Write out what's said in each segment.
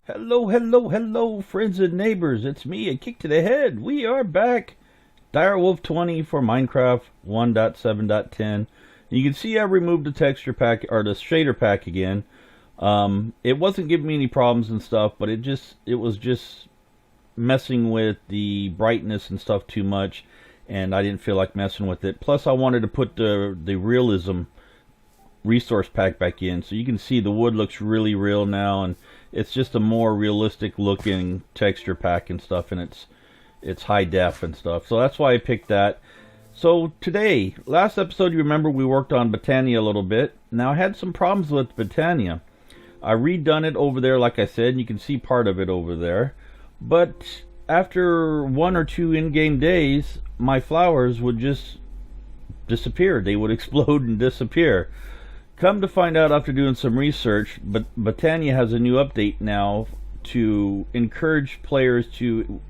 Hello, hello, hello, friends and neighbors. It's me, Akiic to the head. We are back. Direwolf20 for Minecraft 1.7.10. You can see I removed the texture pack, or the shader pack again. It wasn't giving me any problems and stuff, but it was just messing with the brightness and stuff too much, and I didn't feel like messing with it. Plus, I wanted to put the realism resource pack back in, so you can see the wood looks really real now, and it's just a more realistic looking texture pack and stuff, and it's high def and stuff, so that's why I picked that. So today, last episode, you remember we worked on Botania a little bit. Now I had some problems with Botania. I redone it over there, like I said, and you can see part of it over there, but after 1 or 2 in-game days, my flowers would just disappear. They would explode and disappear. Come to find out, after doing some research, but Botania has a new update now to encourage players to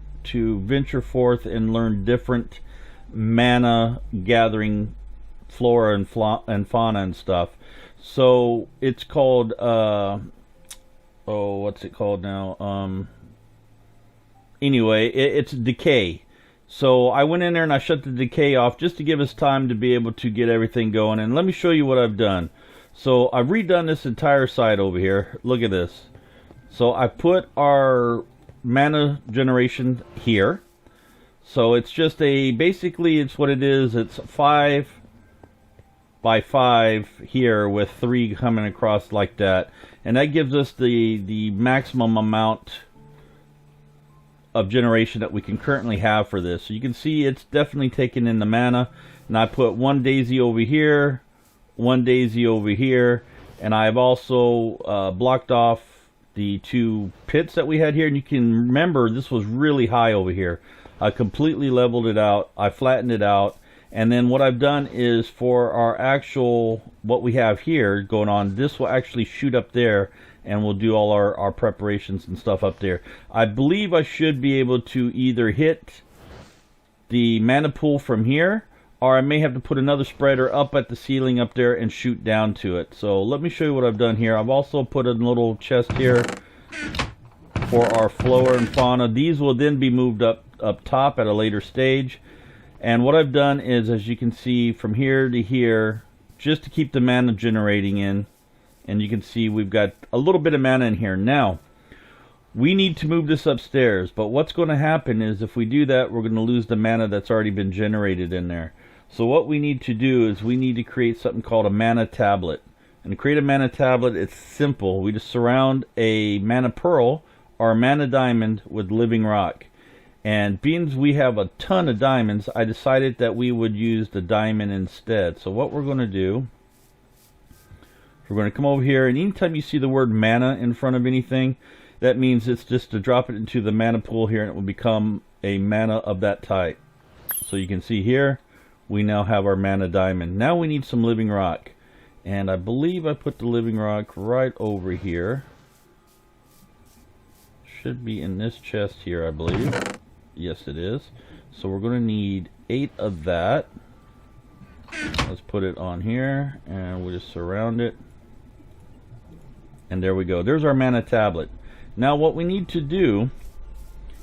venture forth and learn different mana gathering flora and fauna and stuff. So it's called what's it called now? Anyway, it's decay. So I went in there and I shut the decay off just to give us time to be able to get everything going. And let me show you what I've done. So I've redone this entire side over here. Look at this. So I put our mana generation here. So it's just basically it's what it is. It's 5 by 5 here with 3 coming across like that. And that gives us the maximum amount of generation that we can currently have for this. So you can see it's definitely taking in the mana. And I put 1 daisy over here, 1 daisy over here, and I've also blocked off the 2 pits that we had here. And you can remember this was really high over here. I completely leveled it out, I flattened it out, and then what I've done is for our actual, what we have here going on, this will actually shoot up there, and we'll do all our preparations and stuff up there. I believe I should be able to either hit the mana pool from here, or I may have to put another spreader up at the ceiling up there and shoot down to it. So let me show you what I've done here. I've also put a little chest here for our flora and fauna. These will then be moved up top at a later stage. And what I've done is, as you can see, from here to here, just to keep the mana generating in. And you can see we've got a little bit of mana in here. Now, we need to move this upstairs. But what's going to happen is, if we do that, we're going to lose the mana that's already been generated in there. So what we need to do is we need to create something called a mana tablet. And to create a mana tablet, it's simple. We just surround a mana pearl or a mana diamond with living rock. And being we have a ton of diamonds, I decided that we would use the diamond instead. So what we're going to do, we're going to come over here, and anytime you see the word mana in front of anything, that means it's just to drop it into the mana pool here, and it will become a mana of that type. So you can see here, we now have our mana diamond. Now we need some living rock. And I believe I put the living rock right over here. Should be in this chest here, I believe. Yes, it is. So we're going to need 8 of that. Let's put it on here, and we'll just surround it. And there we go. There's our mana tablet. Now what we need to do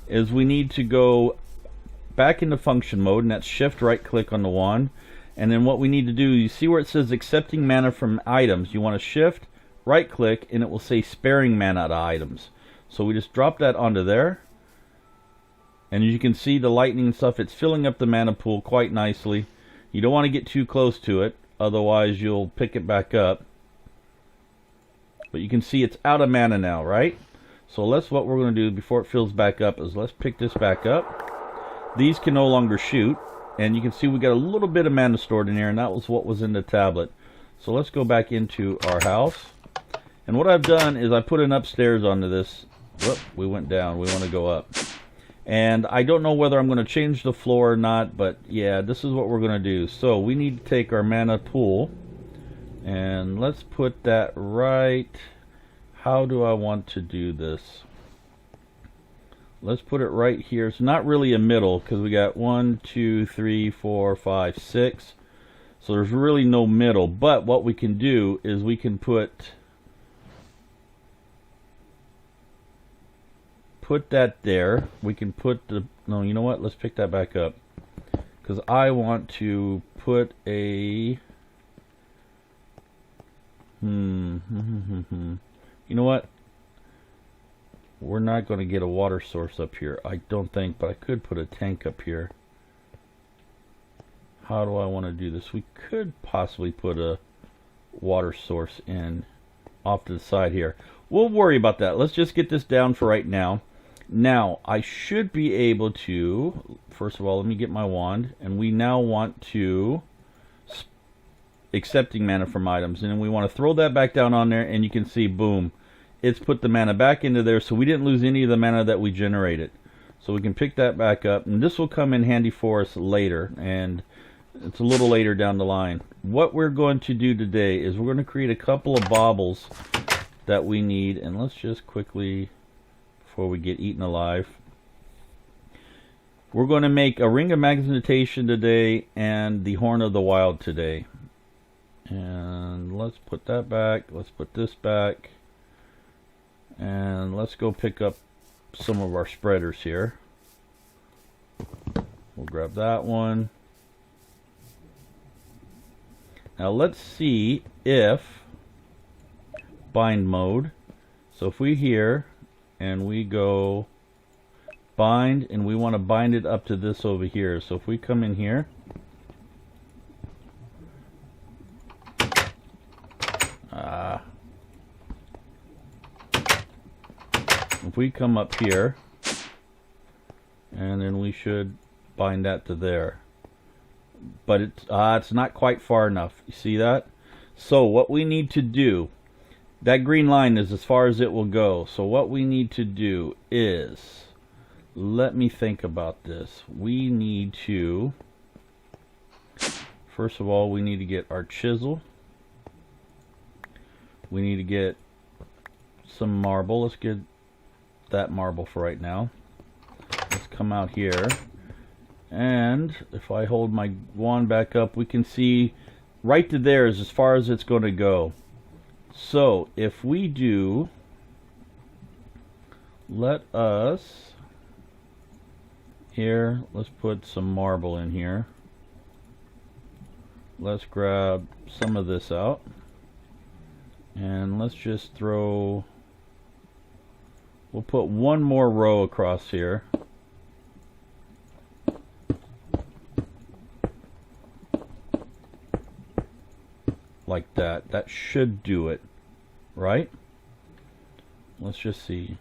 is we need to go back into function mode, and that's shift right click on the wand. And then what we need to do, you see where it says accepting mana from items, you want to shift right click, and it will say sparing mana to items. So we just drop that onto there, and as you can see the lightning and stuff, it's filling up the mana pool quite nicely. You don't want to get too close to it, otherwise you'll pick it back up. But you can see it's out of mana now, right? So what we're going to do before it fills back up is let's pick this back up. These can no longer shoot, and you can see we got a little bit of mana stored in here, and that was what was in the tablet. So let's go back into our house. And what I've done is I put an upstairs onto this. Whoop, we went down. We want to go up. And I don't know whether I'm going to change the floor or not, but yeah, this is what we're going to do. So we need to take our mana pool, and let's put that right. How do I want to do this? Let's put it right here. It's not really a middle, because we got 1, 2, 3, 4, 5, 6. So there's really no middle, but what we can do is we can put put that there. We can put the... No, you know what? Let's pick that back up. Because I want to put a... You know what? We're not going to get a water source up here. I don't think, but I could put a tank up here. How do I want to do this? We could possibly put a water source in off to the side here. We'll worry about that. Let's just get this down for right now. Now, I should be able to... First of all, let me get my wand. And we now want to... Accepting mana from items, and then we want to throw that back down on there, and you can see, boom, it's put the mana back into there, so we didn't lose any of the mana that we generated. So we can pick that back up, and this will come in handy for us later, and it's a little later down the line. What we're going to do today is we're going to create a couple of baubles that we need, and let's just quickly, before we get eaten alive, we're going to make a ring of magnetization today and the horn of the wild today. And let's put that back. Let's put this back. And let's go pick up some of our spreaders here. We'll grab that one. Now let's see if bind mode. So if we here and we go bind, and we want to bind it up to this over here. So if we come in here, if we come up here, and then we should bind that to there, but it's not quite far enough. You see that? So what we need to do, that green line is as far as it will go. So what we need to do is, let me think about this. We need to, first of all, we need to get our chisel. We need to get some marble. Let's get that marble for right now. Let's come out here, and if I hold my wand back up, we can see right to there is as far as it's going to go. So if we do, let us here, let's put some marble in here. Let's grab some of this out, and let's just throw, we'll put one more row across here. Like that. That should do it, right? Let's just see.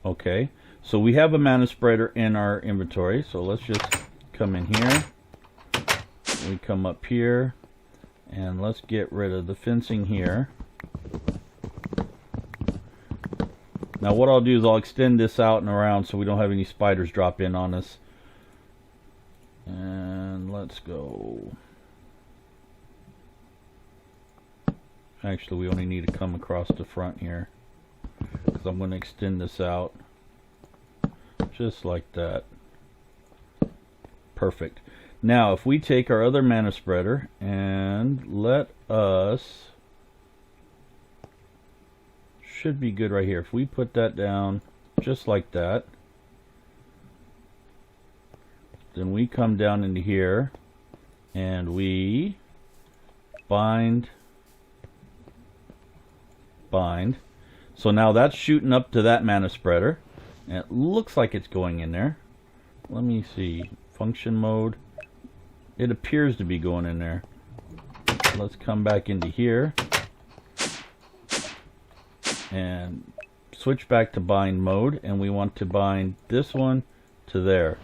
Okay, so we have a mana spreader in our inventory, so let's just come in here. We come up here, and let's get rid of the fencing here. Now what I'll do is I'll extend this out and around so we don't have any spiders drop in on us. And let's go. Actually, we only need to come across the front here, because I'm going to extend this out just like that. Perfect. Now if we take our other mana spreader and let us, should be good right here. If we put that down just like that, then we come down into here and we bind. So now that's shooting up to that mana spreader, and it looks like it's going in there. Let me see. Function mode. It appears to be going in there. Let's come back into here and switch back to bind mode, and we want to bind this one to there.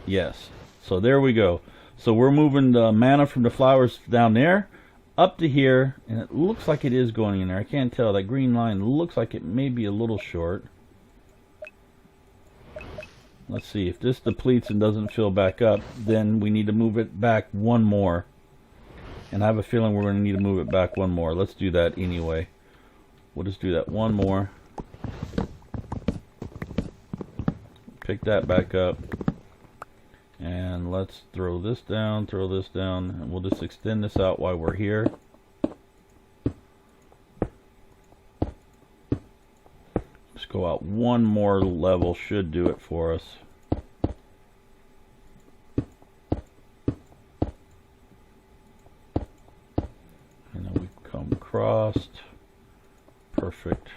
Yes. So there we go. So we're moving the mana from the flowers down there up to here, and it looks like it is going in there. I can't tell. That green line looks like it may be a little short. Let's see. If this depletes and doesn't fill back up, then we need to move it back one more. And I have a feeling we're going to need to move it back one more. Let's do that anyway. We'll just do that one more. Pick that back up. And let's throw this down, and we'll just extend this out while we're here. go out one more level, should do it for us. And then we come across. Perfect.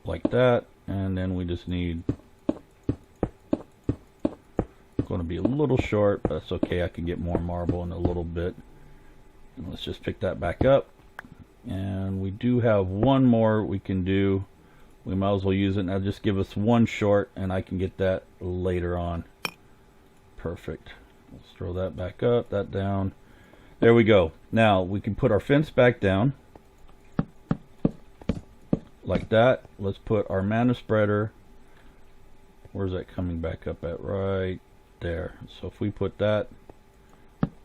Like that, and then we just need, going to be a little short, but that's okay. I can get more marble in a little bit. And let's just pick that back up, and we do have one more we can do. We might as well use it. Now just give us one short, and I can get that later on. Perfect. Let's throw that back up, that down. There we go. Now we can put our fence back down like that. Let's put our mana spreader, where's that coming back up at? Right there. So if we put that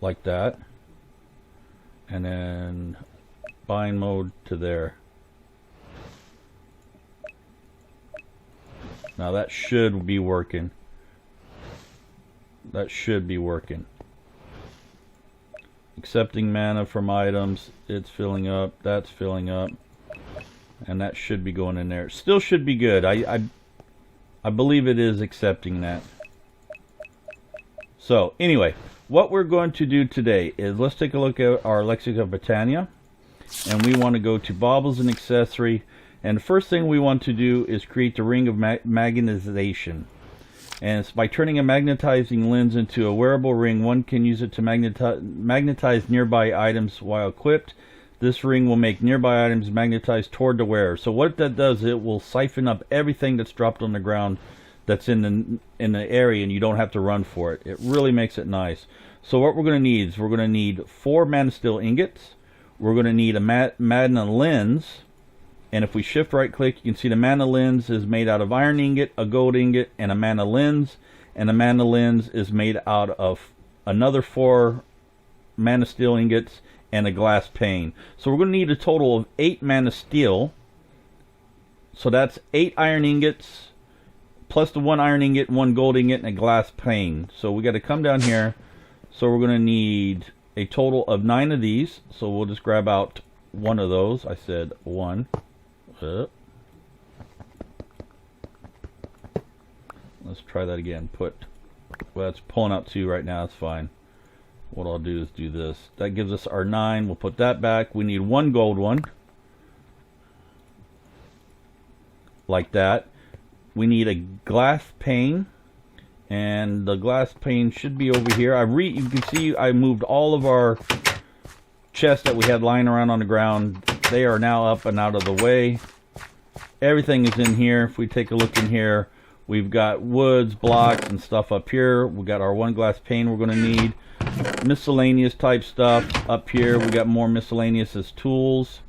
like that, and then bind mode to there. Now that should be working. That should be working. Accepting mana from items, it's filling up, that's filling up, and that should be going in there. Still should be good. I believe it is accepting that. So anyway, what we're going to do today is let's take a look at our lexicon of Botania, and we want to go to Baubles and accessory, and the first thing we want to do is create the ring of magnetization. And it's by turning a magnetizing lens into a wearable ring, one can use it to magnetize nearby items while equipped. This ring will make nearby items magnetize toward the wearer. So what that does, it will siphon up everything that's dropped on the ground that's in the area, and you don't have to run for it. It really makes it nice. So what we're going to need is we're going to need 4 mana steel ingots. We're going to need a mana lens. And if we shift right click, you can see the mana lens is made out of iron ingot, a gold ingot, and a mana lens. And the mana lens is made out of another 4 mana steel ingots and a glass pane. So we're going to need a total of 8 mana steel. So that's 8 iron ingots, plus the 1 iron ingot, 1 gold ingot, and a glass pane. So we got to come down here. So we're going to need a total of 9 of these. So we'll just grab out 1 of those. I said 1. Let's try that again. Well, it's pulling out 2 right now. It's fine. What I'll do is do this. That gives us our 9. We'll put that back. We need 1 gold one. Like that. We need a glass pane. And the glass pane should be over here. You can see I moved all of our chests that we had lying around on the ground. They are now up and out of the way. Everything is in here. If we take a look in here, we've got woods, blocks, and stuff up here. We got our 1 glass pane we're going to need. Miscellaneous type stuff up here. We got more miscellaneous as tools.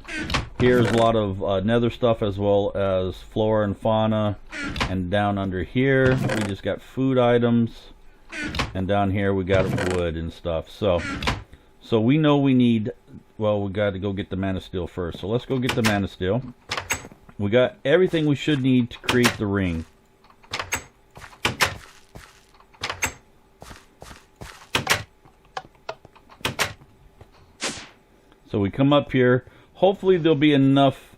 Here's a lot of nether stuff, as well as flora and fauna. And down under here, we just got food items. And down here, we got wood and stuff. So we know we need, well, we got to go get the mana steel first. So let's go get the mana steel. We got everything we should need to create the ring. So we come up here. Hopefully there'll be enough.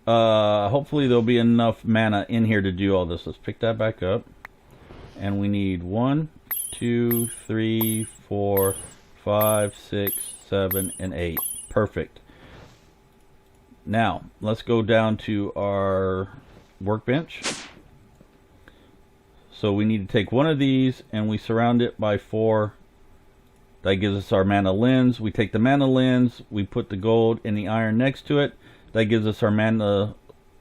Hopefully there'll be enough mana in here to do all this. Let's pick that back up. And we need 1, 2, 3, 4, 5, 6, 7, and 8. Perfect. Now let's go down to our workbench. So we need to take 1 of these and we surround it by 4. That gives us our mana lens. We take the mana lens, we put the gold and the iron next to it. That gives us our mana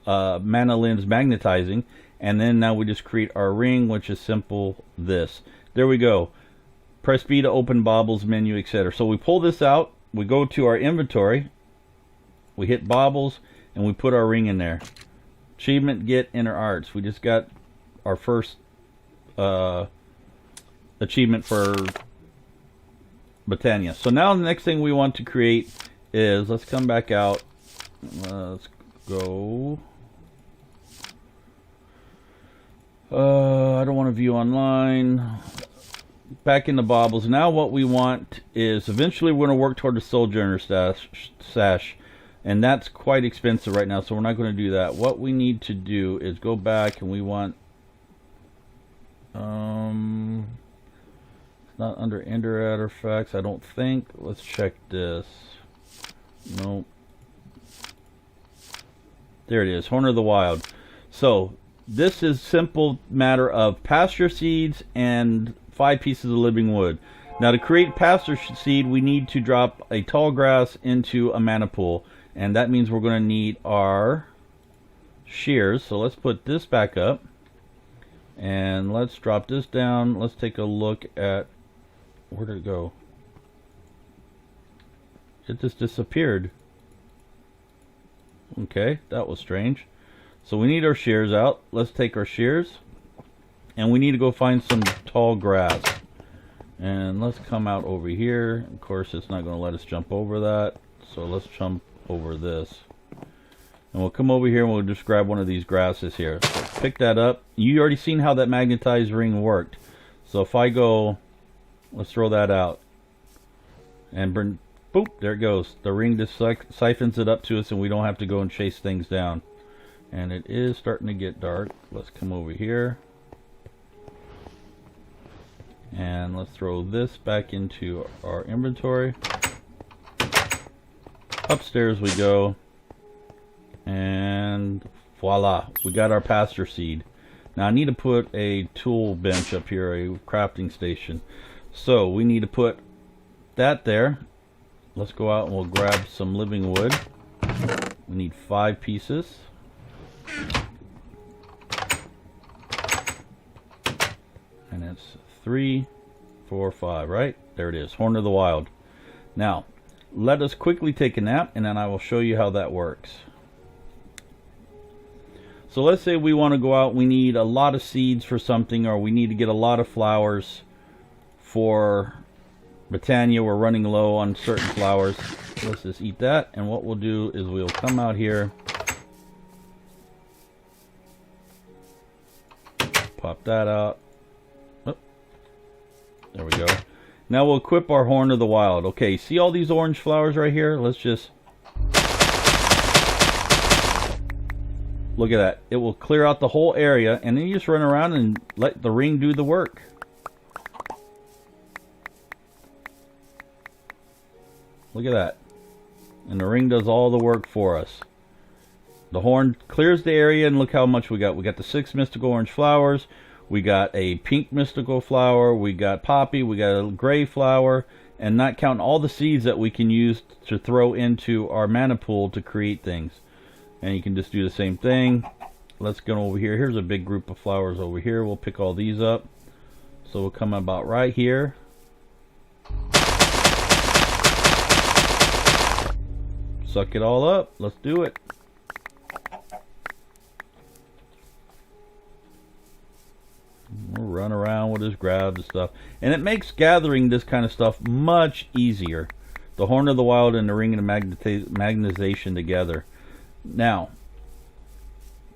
lens magnetizing. And then now we just create our ring, which is simple this. There we go. Press B to open Baubles menu, etc. So we pull this out, we go to our inventory, we hit Baubles, and we put our ring in there. Achievement, get inner arts. We just got our first achievement for Botania. So now the next thing we want to create is, let's come back out. Let's go. I don't want to view online. back into Baubles. Now what we want is eventually we're going to work toward the Sojourner Stash, and that's quite expensive right now, so we're not going to do that. What we need to do is go back, and we want it's not under Ender artifacts, I don't think. Let's check this. Nope. There it is, Horn of the Wild. So this is simple matter of pasture seeds and 5 pieces of living wood. Now to create pasture seed, we need to drop a tall grass into a mana pool, and that means we're going to need our shears. So let's put this back up, and let's drop this down. Let's take a look at, where did it go? It just disappeared. Okay, that was strange. So we need our shears out. Let's take our shears, and we need to go find some tall grass. And let's come out over here. Of course, it's not going to let us jump over that, so let's jump over this. And we'll come over here and we'll just grab one of these grasses here. So pick that up. You already seen how that magnetized ring worked. So if I go, let's throw that out. And burn, boop, there it goes. The ring just siphons it up to us, and we don't have to go and chase things down. And it is starting to get dark. Let's come over here. And let's throw this back into our inventory. Upstairs we go. And voila, we got our pasture seed. Now I need to put a tool bench up here, a crafting station. So we need to put that there. Let's go out and we'll grab some living wood. We need 5 pieces. And it's 3, 4, 5, right? There it is, Horn of the Wild. Now, let us quickly take a nap, and then I will show you how that works. So let's say we want to go out, we need a lot of seeds for something, or we need to get a lot of flowers for Botania. We're running low on certain flowers. Let's just eat that, and what we'll do is we'll come out here, pop that out. Oh, there we go. Now we'll equip our Horn of the Wild. Okay, see all these orange flowers right here? Let's just look at that. It will clear out the whole area, and then you just run around and let the ring do the work. Look at that. And the ring does all the work for us. The horn clears the area, and look how much we got. We got the 6 mystical orange flowers. We got a pink mystical flower. We got poppy. We got a gray flower. And not counting all the seeds that we can use to throw into our mana pool to create things. And you can just do the same thing. Let's go over here. Here's a big group of flowers over here. We'll pick all these up. So we'll come about right here. Suck it all up. Let's do it. We'll run around, we'll just grab the stuff. And it makes gathering this kind of stuff much easier. The Horn of the Wild and the Ring of Magnetization together. Now,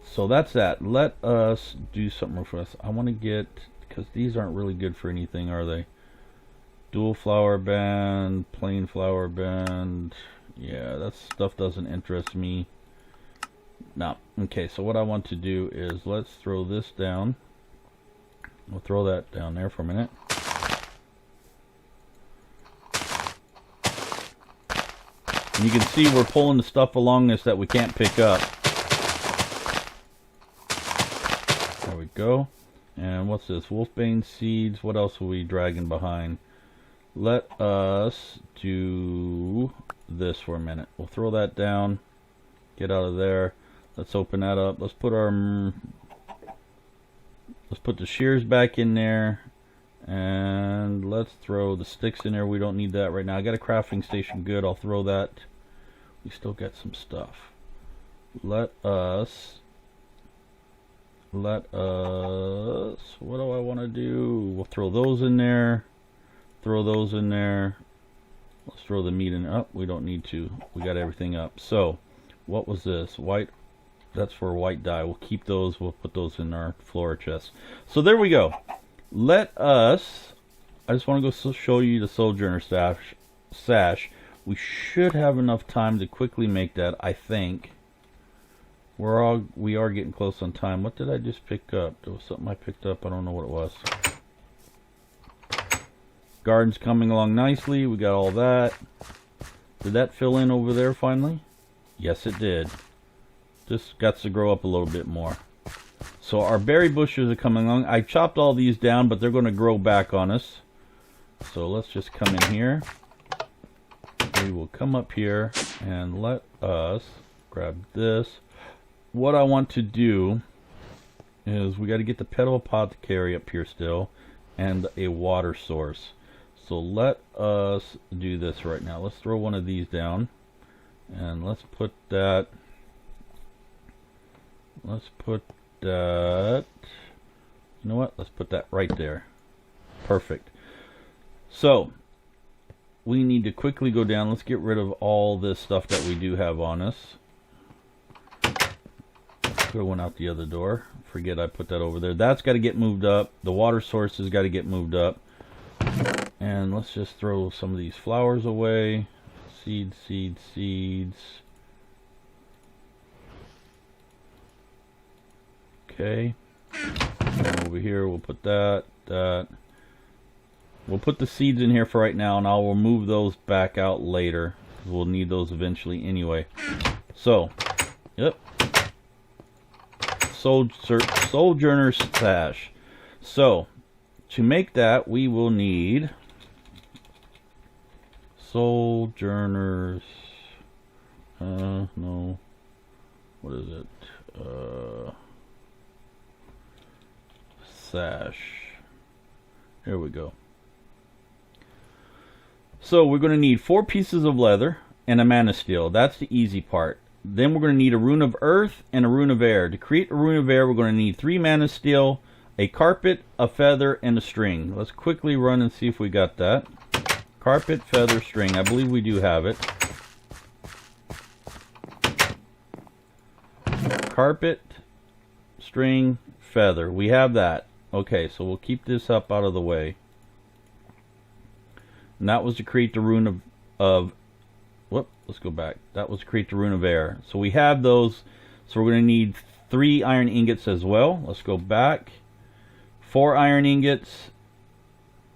so that's that. Let us do something for us. I want to get, because these aren't really good for anything, are they? Dual flower band, plain flower band. Yeah, that stuff doesn't interest me. No. Okay, so what I want to do is let's throw this down. We'll throw that down there for a minute. And you can see we're pulling the stuff along this that we can't pick up. There we go. And what's this? Wolfbane seeds. What else are we dragging behind? Let us do this for a minute. We'll throw that down. Get out of there. Let's open that up. Let's put our... Let's put the shears back in there, and let's throw the sticks in there. We don't need that right now. I got a crafting station good. I'll throw that. We still got some stuff. Let us, what do I want to do? We'll throw those in there. Throw those in there. Let's throw the meat in. Oh, we don't need to. We got everything up. So, what was this? White. That's for white dye. We'll keep those. We'll put those in our flora chest. So there we go. Let us I just want to go show you the Sojourner Stash. We should have enough time to quickly make that, I think. We are getting close on time. What did I just pick up? There was something I picked up. I don't know what it was. Garden's coming along nicely. We got all that. Did that fill in over there finally? Yes, it did. Just got to grow up a little bit more. So our berry bushes are coming along. I chopped all these down, but they're going to grow back on us. So let's just come in here. We will come up here and let us grab this. What I want to do is we got to get the petal apothecary up here still and a water source. So let us do this right now. Let's throw one of these down and let's put that. You know what? Let's put that right there. Perfect. So we need to quickly go down. Let's get rid of all this stuff that we do have on us. Throw one out the other door. Forget I put that over there. That's got to get moved up. The water source has got to get moved up. And let's just throw some of these flowers away. Seeds. Okay. And over here we'll put that. We'll put the seeds in here for right now, and I will move those back out later. We'll need those eventually anyway. So, yep. Sojourner Stash. So, to make that, we will need Sojourner's. No. What is it? Sash. Here we go. So we're going to need 4 pieces of leather and a mana steel. That's the easy part. Then we're going to need a rune of earth and a rune of air. To create a rune of air, we're going to need 3 mana steel, a carpet, a feather, and a string. Let's quickly run and see if we got that. Carpet, feather, string. I believe we do have it. Carpet, string, feather. We have that. Okay, so we'll keep this up out of the way. And that was to create the rune of let's go back. That was to create the rune of air. So we have those. So we're going to need 3 iron ingots as well. Let's go back. 4 iron ingots.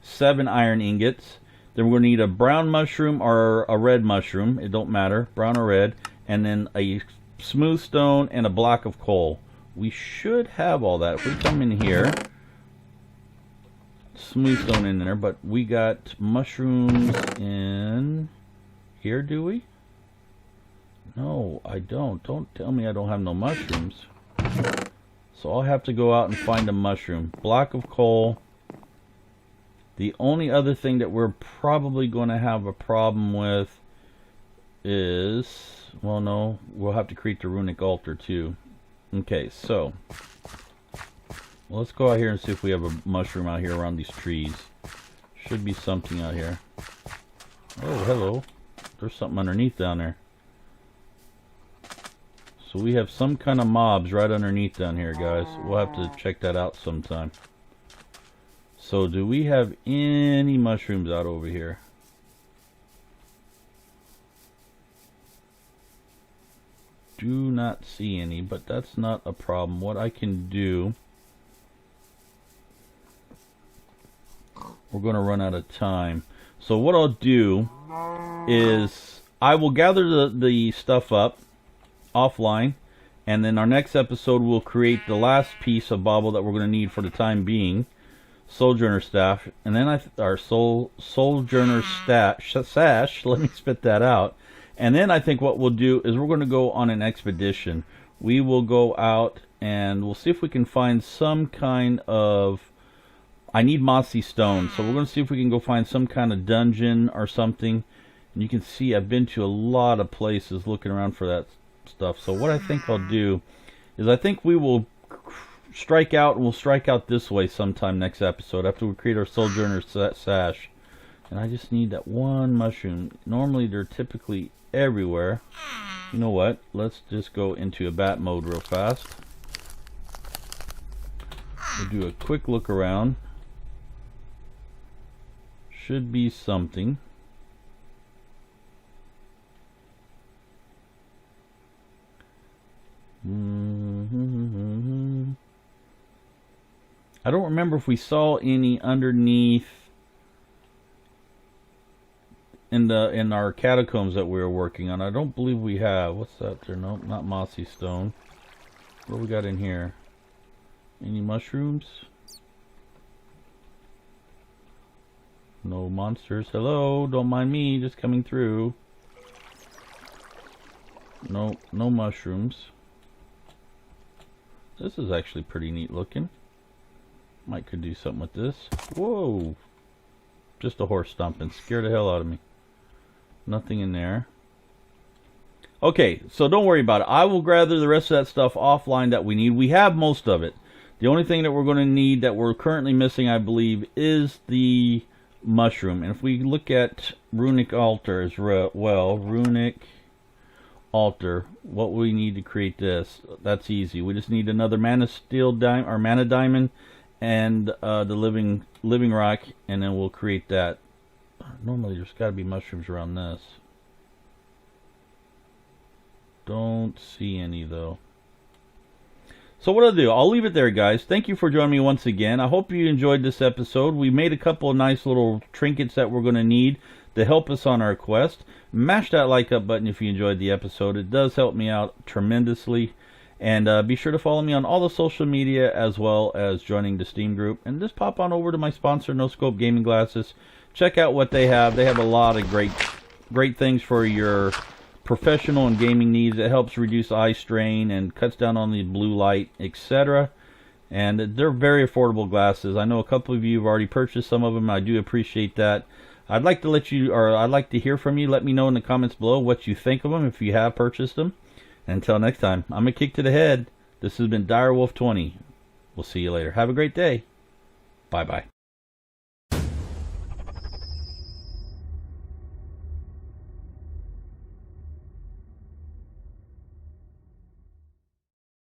7 iron ingots. Then we're going to need a brown mushroom or a red mushroom. It don't matter. Brown or red. And then a smooth stone and a block of coal. We should have all that. If we come in here. Smooth stone in there, but we got mushrooms in here, do we? No, I don't. Don't tell me I don't have no mushrooms. So I'll have to go out and find a mushroom. Block of coal. The only other thing that we're probably going to have a problem with is, well, no, we'll have to create the runic altar too. Okay, so well, let's go out here and see if we have a mushroom out here around these trees. Should be something out here. Oh, hello. There's something underneath down there. So we have some kind of mobs right underneath down here, guys. We'll have to check that out sometime. So do we have any mushrooms out over here? Do not see any, but that's not a problem. What I can do... We're going to run out of time. So what I'll do is I will gather the stuff up offline, and then our next episode we'll create the last piece of bauble that we're going to need for the time being, Sojourner Stash, and then our Sojourner Stash. Let me spit that out. And then I think what we'll do is we're going to go on an expedition. We will go out and we'll see if we can find some kind of... I need mossy stone, so we're going to see if we can go find some kind of dungeon or something. And you can see I've been to a lot of places looking around for that stuff. So what I think I'll do is I think we will strike out, and we'll strike out this way sometime next episode after we create our Sojourner Stash. And I just need that one mushroom. Normally they're typically everywhere. You know what? Let's just go into a bat mode real fast. We'll do a quick look around. should be something. I don't remember if we saw any underneath in our catacombs that we were working on. I don't believe we have. What's that there? Nope, not mossy stone. What we got in here? Any mushrooms? No monsters. Hello, don't mind me, just coming through. No, no mushrooms. This is actually pretty neat looking. Might could do something with this. Whoa! Just a horse stomping. Scared the hell out of me. Nothing in there. Okay, so don't worry about it. I will gather the rest of that stuff offline that we need. We have most of it. The only thing that we're going to need that we're currently missing, I believe, is the mushroom. And if we look at runic altar as well, runic altar, what we need to create this, that's easy. We just need another mana steel diamond or mana diamond and the living rock, and then we'll create that. Normally there's got to be mushrooms around this. Don't see any though. So what I'll do, I'll leave it there, guys. Thank you for joining me once again. I hope you enjoyed this episode. We made a couple of nice little trinkets that we're going to need to help us on our quest. Mash that like up button if you enjoyed the episode. It does help me out tremendously. And be sure to follow me on all the social media, as well as joining the Steam group. And just pop on over to my sponsor, No Scope Gaming Glasses. Check out what they have. They have a lot of great things for your professional and gaming needs. It helps reduce eye strain and cuts down on the blue light, etc. And they're very affordable glasses. I know a couple of you have already purchased some of them. I do appreciate that. I'd like to hear from you. Let me know in the comments below what you think of them if you have purchased them. Until next time, I'm Akiic to the head. This has been Direwolf20. We'll see you later. Have a great day. Bye-bye.